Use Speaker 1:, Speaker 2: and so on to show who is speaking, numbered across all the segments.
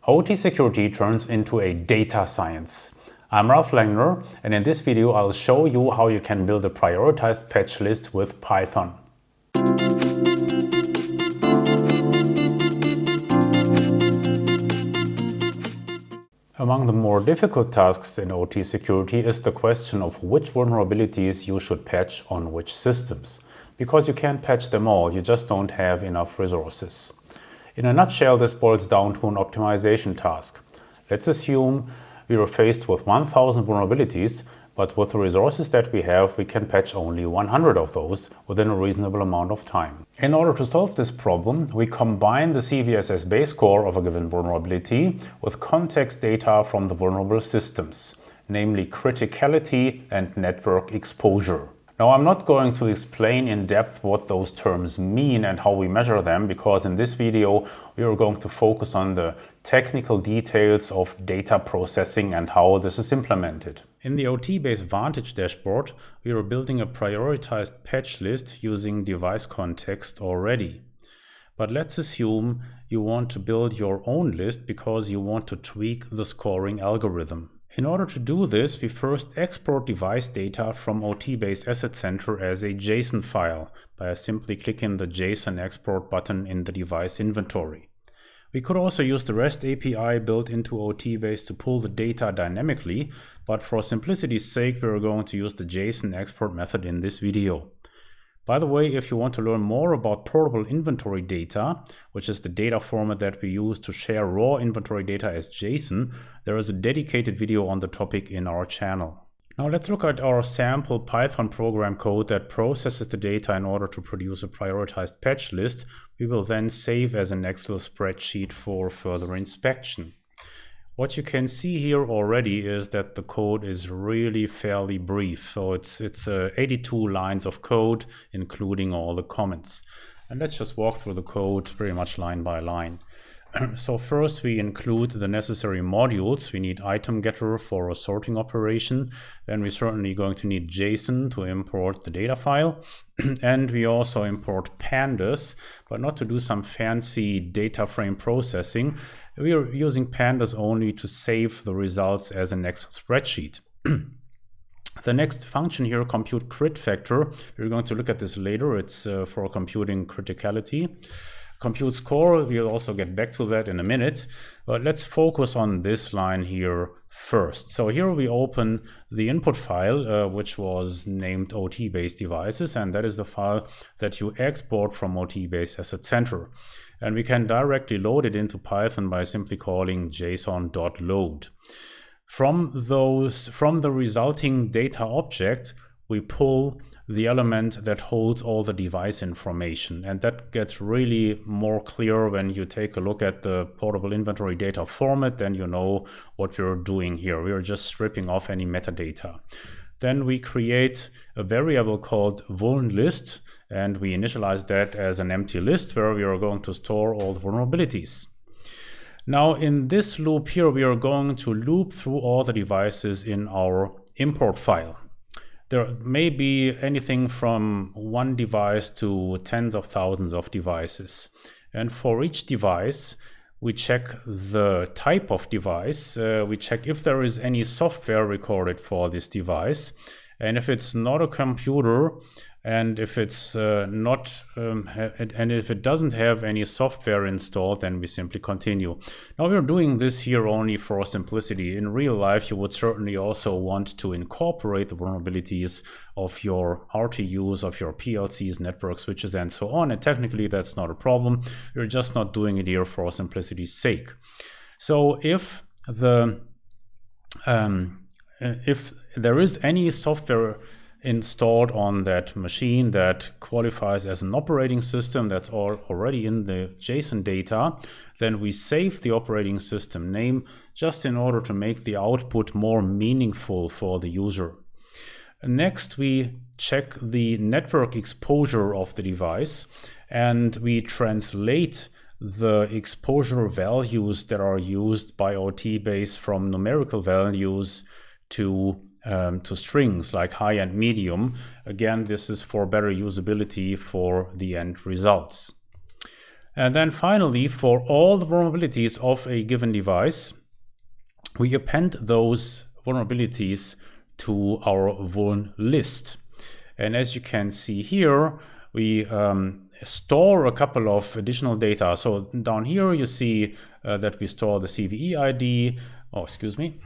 Speaker 1: OT security turns into a data science. I'm Ralph Langner, and in this video I'll show you how you can build a prioritized patch list with Python. Among the more difficult tasks in OT security is the question of which vulnerabilities you should patch on which systems. Because you can't patch them all, you just don't have enough resources. In a nutshell, this boils down to an optimization task. Let's assume we are faced with 1000 vulnerabilities, but with the resources that we have, we can patch only 100 of those within a reasonable amount of time. In order to solve this problem, we combine the CVSS base core of a given vulnerability with context data from the vulnerable systems, namely criticality and network exposure. Now, I'm not going to explain in depth what those terms mean and how we measure them, because in this video we are going to focus on the technical details of data processing and how this is implemented. In the OT-based Vantage dashboard, we are building a prioritized patch list using device context already. But let's assume you want to build your own list because you want to tweak the scoring algorithm. In order to do this, we first export device data from OT-based Asset Center as a JSON file by simply clicking the JSON export button in the device inventory. We could also use the REST API built into OT-based to pull the data dynamically, but for simplicity's sake, we are going to use the JSON export method in this video. By the way, if you want to learn more about portable inventory data, which is the data format that we use to share raw inventory data as JSON, there is a dedicated video on the topic in our channel. Now let's look at our sample Python program code that processes the data in order to produce a prioritized patch list. We will then save as an Excel spreadsheet for further inspection. What you can see here already is that the code is really fairly brief. So it's 82 lines of code, including all the comments. And let's just walk through the code pretty much line by line. So first we include the necessary modules. We need item getter for a sorting operation. Then we're certainly going to need JSON to import the data file. And we also import pandas, but not to do some fancy data frame processing. We are using pandas only to save the results as an Excel spreadsheet. The next function here, compute crit factor, we're going to look at this later. It's for computing criticality. Compute score, we'll also get back to that in a minute, but let's focus on this line here first. So here we open the input file, which was named OT-based devices, and that is the file that you export from OT-based Asset Center. And we can directly load it into Python by simply calling json.load. From the resulting data object, we pull the element that holds all the device information. And that gets really more clear when you take a look at the portable inventory data format. Then you know what we're doing here. We are just stripping off any metadata. Then we create a variable called vuln list, and we initialize that as an empty list where we are going to store all the vulnerabilities. Now in this loop here, we are going to loop through all the devices in our import file. There may be anything from one device to tens of thousands of devices. And for each device, we check the type of device. We check if there is any software recorded for this device. And if it's not a computer, and if it's and if it doesn't have any software installed, then we simply continue. Now we're doing this here only for simplicity. In real life, you would certainly also want to incorporate the vulnerabilities of your RTUs, of your PLCs, network switches, and so on. And technically, that's not a problem. We're just not doing it here for simplicity's sake. So if there is any software installed on that machine that qualifies as an operating system that's already in the JSON data, then we save the operating system name just in order to make the output more meaningful for the user. Next, we check the network exposure of the device, and we translate the exposure values that are used by OT-based from numerical values to strings like high and medium. Again, this is for better usability for the end results. And then finally, for all the vulnerabilities of a given device, we append those vulnerabilities to our vuln list. And as you can see here, we store a couple of additional data. So down here you see that we store the CVE ID. Oh, excuse me.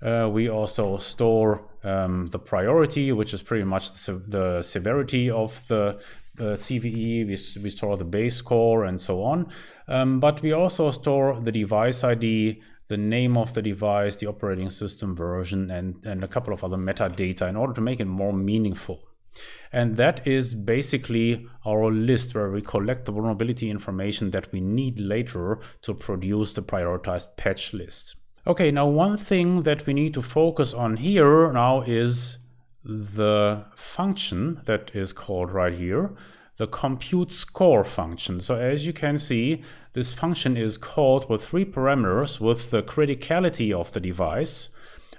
Speaker 1: We also store the priority, which is pretty much the severity of the CVE. We store the base score and so on. But we also store the device ID, the name of the device, the operating system version, and a couple of other metadata in order to make it more meaningful. And that is basically our list where we collect the vulnerability information that we need later to produce the prioritized patch list. Okay, now one thing that we need to focus on here now is the function that is called right here, the compute score function. So as you can see, this function is called with 3 parameters, with the criticality of the device,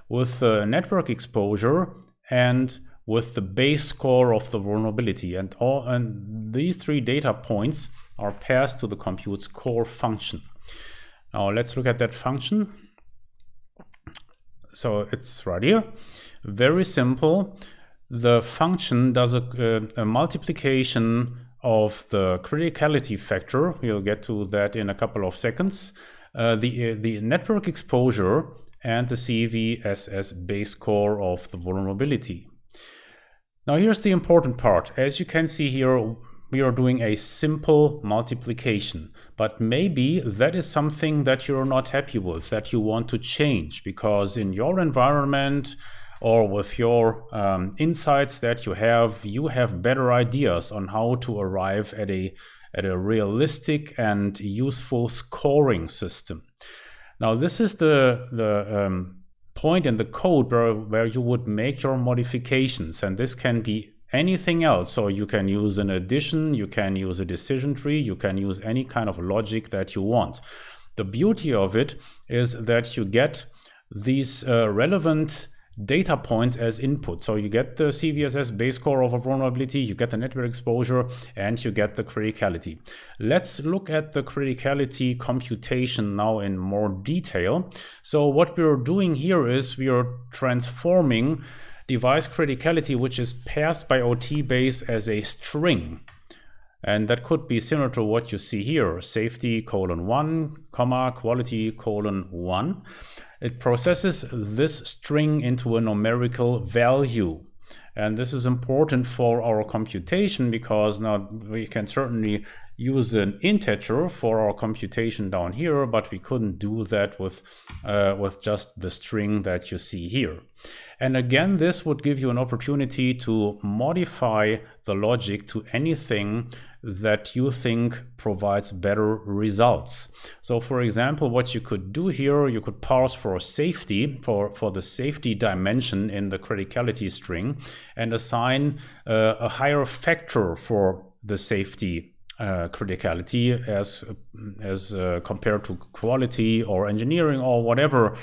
Speaker 1: with the network exposure, and with the base score of the vulnerability. And these 3 data points are passed to the compute score function. Now let's look at that function. So it's right here. Very simple. The function does a multiplication of the criticality factor. We'll get to that in a couple of seconds. The network exposure and the CVSS base score of the vulnerability. Now here's the important part. As you can see here, we are doing a simple multiplication, but maybe that is something that you're not happy with, that you want to change, because in your environment or with your insights that you have better ideas on how to arrive at a realistic and useful scoring system. Now this is the point in the code where you would make your modifications, and this can be anything else. So you can use an addition, you can use a decision tree, you can use any kind of logic that you want. The beauty of it is that you get these relevant data points as input. So you get the CVSS base score of a vulnerability, you get the network exposure, and you get the criticality. Let's look at the criticality computation now in more detail. So what we're doing here is we are transforming device criticality, which is passed by OT base as a string. And that could be similar to what you see here, safety : 1, quality : 1. It processes this string into a numerical value. And this is important for our computation, because now we can certainly use an integer for our computation down here, but we couldn't do that with just the string that you see here. And again, this would give you an opportunity to modify the logic to anything that you think provides better results. So for example, what you could do here, you could parse for safety, for the safety dimension in the criticality string, and assign a higher factor for the safety criticality as compared to quality or engineering or whatever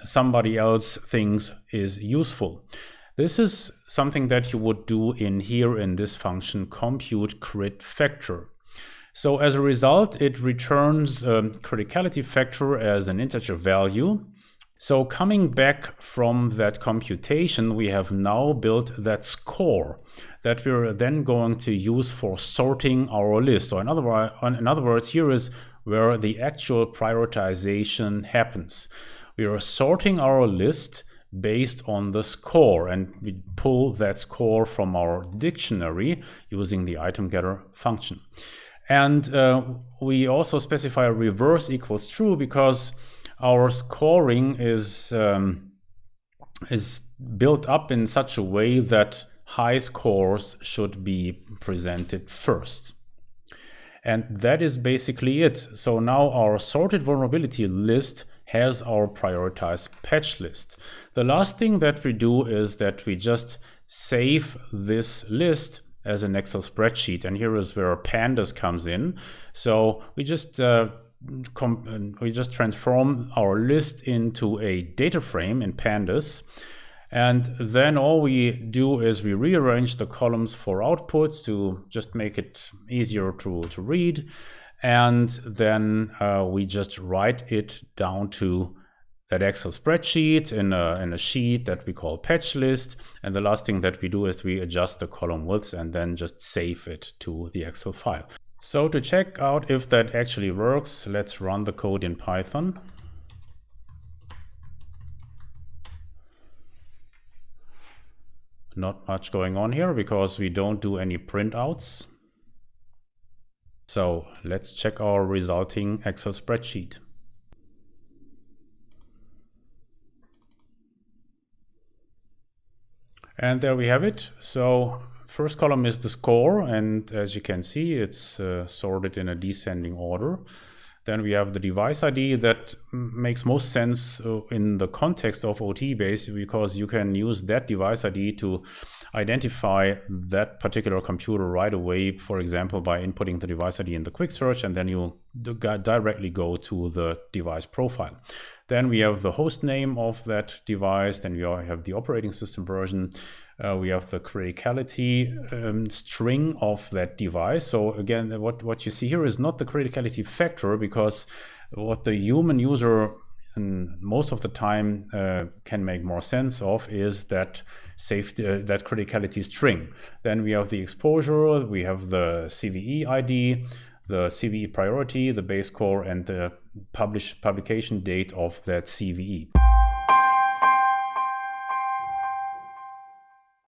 Speaker 1: somebody else thinks is useful. This is something that you would do in here in this function, compute crit factor. So as a result, it returns criticality factor as an integer value. So coming back from that computation, we have now built that score that we're then going to use for sorting our list. Or in other words, here is where the actual prioritization happens. We are sorting our list based on the score, and we pull that score from our dictionary using the item getter function. And we also specify reverse equals true, because our scoring is built up in such a way that high scores should be presented first. And that is basically it. So now our sorted vulnerability list has our prioritized patch list. The last thing that we do is that we just save this list as an Excel spreadsheet. And here is where pandas comes in. So we just transform our list into a data frame in pandas. And then all we do is we rearrange the columns for outputs to just make it easier to read. And then we just write it down to that Excel spreadsheet in a sheet that we call patch list. And the last thing that we do is we adjust the column widths and then just save it to the Excel file. So to check out if that actually works, let's run the code in Python. Not much going on here because we don't do any printouts. So let's check our resulting Excel spreadsheet. And there we have it. So first column is the score, and as you can see, it's sorted in a descending order. Then we have the device ID. That makes most sense in the context of OT base, because you can use that device ID to identify that particular computer right away, for example, by inputting the device ID in the quick search, and then you directly go to the device profile. Then we have the host name of that device. Then we have the operating system version. We have the criticality string of that device. So again, what you see here is not the criticality factor, because what the human user most of the time can make more sense of is that that criticality string. Then we have the exposure, we have the CVE ID, the CVE priority, the base core, and the publication date of that CVE.